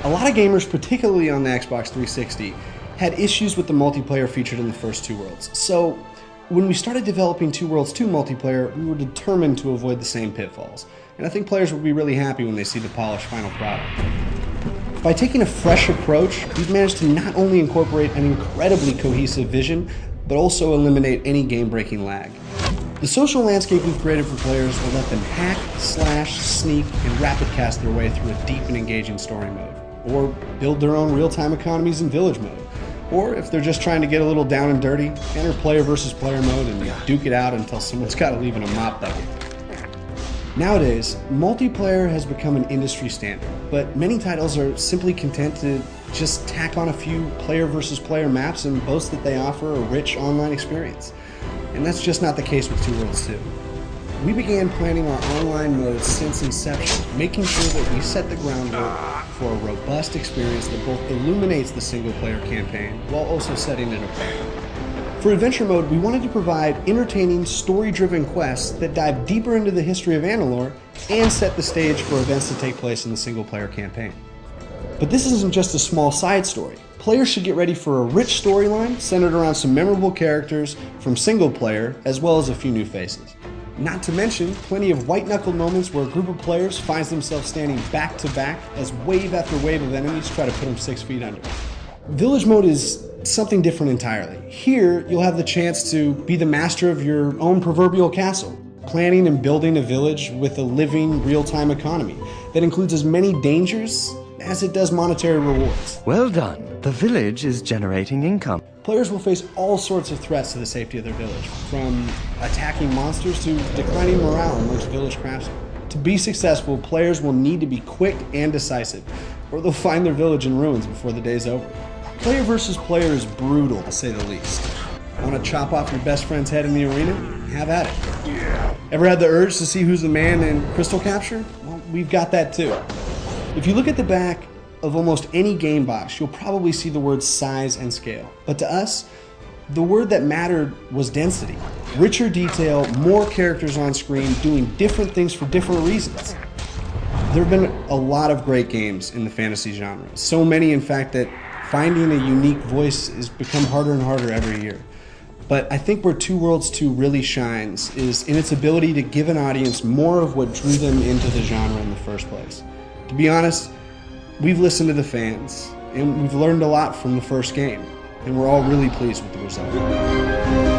A lot of gamers, particularly on the Xbox 360, had issues with the multiplayer featured in the first Two Worlds. So when we started developing Two Worlds 2 multiplayer, we were determined to avoid the same pitfalls. And I think players will be really happy when they see the polished final product. By taking a fresh approach, we've managed to not only incorporate an incredibly cohesive vision, but also eliminate any game-breaking lag. The social landscape we've created for players will let them hack, slash, sneak, and rapid cast their way through a deep and engaging story mode, or build their own real-time economies in village mode. Or if they're just trying to get a little down and dirty, enter player versus player mode and duke it out until someone's got to leave in a mop bucket. Nowadays, multiplayer has become an industry standard, but many titles are simply content to just tack on a few player versus player maps and boast that they offer a rich online experience. And that's just not the case with Two Worlds 2. We began planning our online modes since inception, making sure that we set the groundwork for a robust experience that both illuminates the single-player campaign while also setting it apart. For Adventure Mode, we wanted to provide entertaining, story-driven quests that dive deeper into the history of Annalore and set the stage for events to take place in the single-player campaign. But this isn't just a small side story. Players should get ready for a rich storyline centered around some memorable characters from single-player, as well as a few new faces. Not to mention, plenty of white-knuckled moments where a group of players finds themselves standing back-to-back as wave after wave of enemies try to put them 6 feet under. Village Mode is something different entirely. Here, you'll have the chance to be the master of your own proverbial castle, planning and building a village with a living, real-time economy that includes as many dangers as it does monetary rewards. Well done. The village is generating income. Players will face all sorts of threats to the safety of their village, from attacking monsters to declining morale amongst village craftsmen. To be successful, players will need to be quick and decisive, or they'll find their village in ruins before the day's over. Player versus player is brutal, to say the least. Want to chop off your best friend's head in the arena? Have at it. Ever had the urge to see who's the man in Crystal Capture? Well, we've got that too. If you look at the back of almost any game box, you'll probably see the words size and scale. But to us, the word that mattered was density. Richer detail, more characters on screen doing different things for different reasons. There have been a lot of great games in the fantasy genre. So many, in fact, that finding a unique voice has become harder and harder every year. But I think where Two Worlds 2 really shines is in its ability to give an audience more of what drew them into the genre in the first place. To be honest, we've listened to the fans, and we've learned a lot from the first game, and we're all really pleased with the result.